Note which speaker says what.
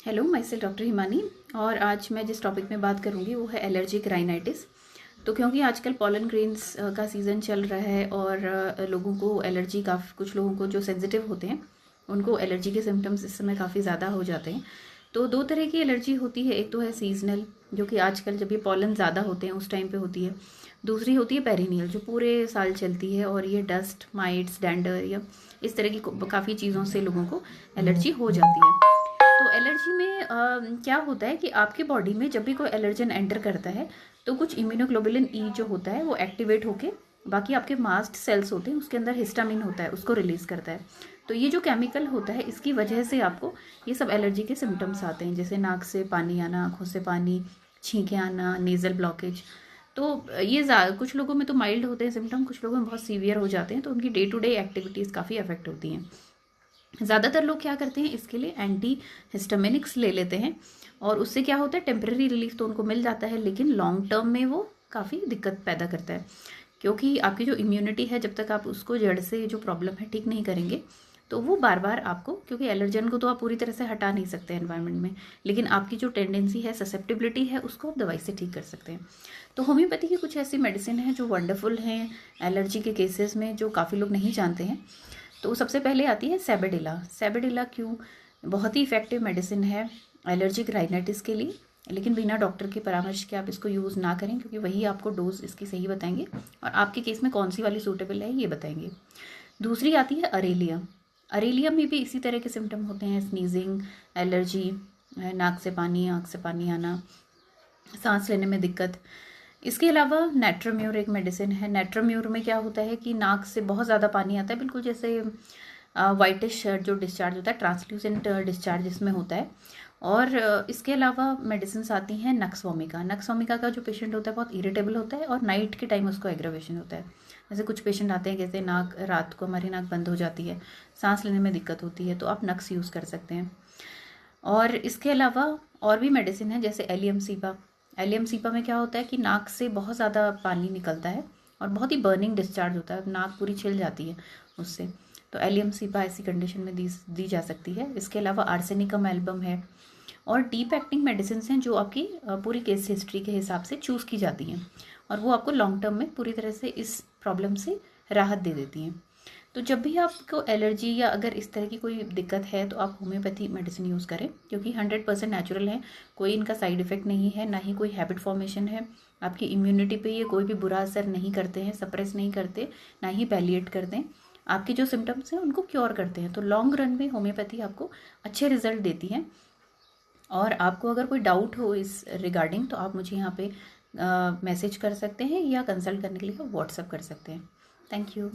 Speaker 1: Hello, my self doctor Himani. और आज मैं जिस टॉपिक में बात करूँगी वो है एलर्जिक राइनाइटिस। तो क्योंकि आजकल पॉलन ग्रेन्स का सीज़न चल रहा है और लोगों को एलर्जी कुछ लोगों को जो सेंसिटिव होते हैं उनको एलर्जी के सिम्टम्स इस समय काफ़ी ज़्यादा हो जाते हैं। तो दो तरह की एलर्जी होती है, एक तो है सीजनल जो कि आजकल जब ये पॉलन ज़्यादा होते हैं उस टाइम पे होती है। दूसरी होती है पेरिनियल जो पूरे साल चलती है और ये डस्ट माइट्स डैंडर या इस तरह की काफ़ी चीज़ों से लोगों को एलर्जी हो जाती है। तो एलर्जी में क्या होता है कि आपकी बॉडी में जब भी कोई एलर्जन एंटर करता है तो कुछ इम्यूनोग्लोबुलिन ई जो होता है वो एक्टिवेट होके बाकी आपके मास्ट सेल्स होते हैं उसके अंदर हिस्टामिन होता है उसको रिलीज़ करता है। तो ये जो केमिकल होता है इसकी वजह से आपको ये सब एलर्जी के सिम्टम्स आते हैं, जैसे नाक से पानी आना, आँखों से पानी, छींकें आना, नेज़ल ब्लॉकेज। तो ये कुछ लोगों में तो माइल्ड होते हैं सिम्टम, कुछ लोगों में बहुत सीवियर हो जाते हैं, तो उनकी डे टू डे एक्टिविटीज़ काफ़ी अफेक्ट होती हैं। ज़्यादातर लोग क्या करते हैं इसके लिए एंटी हिस्टामिनिक्स ले लेते हैं और उससे क्या होता है टेम्परेरी रिलीफ तो उनको मिल जाता है, लेकिन लॉन्ग टर्म में वो काफ़ी दिक्कत पैदा करता है, क्योंकि आपकी जो इम्यूनिटी है जब तक आप उसको जड़ से जो प्रॉब्लम है ठीक नहीं करेंगे तो वो बार बार आपको, क्योंकि एलर्जन को तो आप पूरी तरह से हटा नहीं सकते एनवायरनमेंट में, लेकिन आपकी जो टेंडेंसी है ससेप्टिबिलिटी है उसको आप दवाई से ठीक कर सकते हैं। तो होम्योपैथी की कुछ ऐसी मेडिसिन है जो वंडरफुल हैं एलर्जी के केसेस में, जो काफ़ी लोग नहीं जानते हैं। तो सबसे पहले आती है सैबेडिला। सैबेडिला क्यों बहुत ही इफेक्टिव मेडिसिन है एलर्जिक राइनाइटिस के लिए, लेकिन बिना डॉक्टर के परामर्श के आप इसको यूज़ ना करें, क्योंकि वही आपको डोज इसकी सही बताएंगे और आपके केस में कौन सी वाली सूटेबल है ये बताएंगे। दूसरी आती है अरेलिया। अरेलिया में भी इसी तरह के सिम्टम होते हैं, स्नीजिंग, एलर्जी, नाक से पानी, आँख से पानी आना, सांस लेने में दिक्कत। इसके अलावा नेट्रोम्यूर एक मेडिसिन है। नेट्रोम्यूर में क्या होता है कि नाक से बहुत ज़्यादा पानी आता है, बिल्कुल जैसे वाइटिश जो डिस्चार्ज होता है, ट्रांसल्यूसेंट डिस्चार्ज इसमें होता है। और इसके अलावा मेडिसिन आती हैं नक्स वोमिका। नक्स वोमिका का जो पेशेंट होता है बहुत इरिटेबल होता है और नाइट के टाइम उसको एग्रावेशन होता है। जैसे कुछ पेशेंट आते हैं, जैसे नाक रात को हमारी नाक बंद हो जाती है, सांस लेने में दिक्कत होती है, तो आप नक्स यूज़ कर सकते हैं। और इसके अलावा और भी मेडिसिन है, जैसे एलियम सीपा। एलियम सीपा में क्या होता है कि नाक से बहुत ज़्यादा पानी निकलता है और बहुत ही बर्निंग डिस्चार्ज होता है, नाक पूरी छिल जाती है उससे। तो एलियम सीपा ऐसी कंडीशन में दी जा सकती है। इसके अलावा आर्सेनिकम एल्बम है और डीप एक्टिंग मेडिसिन हैं जो आपकी पूरी केस हिस्ट्री के हिसाब से चूज़ की जाती हैं और वो आपको लॉन्ग टर्म में पूरी तरह से इस प्रॉब्लम से राहत दे देती हैं। तो जब भी आपको एलर्जी या अगर इस तरह की कोई दिक्कत है तो आप होम्योपैथी मेडिसिन यूज़ करें, क्योंकि 100% नेचुरल है, कोई इनका साइड इफ़ेक्ट नहीं है, ना ही कोई हैबिट फॉर्मेशन है। आपकी इम्यूनिटी पे ये कोई भी बुरा असर नहीं करते हैं, सप्रेस नहीं करते, ना ही पैलिएट करते हैं। आपके जो सिम्टम्स हैं उनको क्योर करते हैं। तो लॉन्ग रन में होम्योपैथी आपको अच्छे रिजल्ट देती है। और आपको अगर कोई डाउट हो इस रिगार्डिंग तो आप मुझे यहाँ पे मैसेज कर सकते हैं या कंसल्ट करने के लिए व्हाट्सअप कर सकते हैं। Thank you.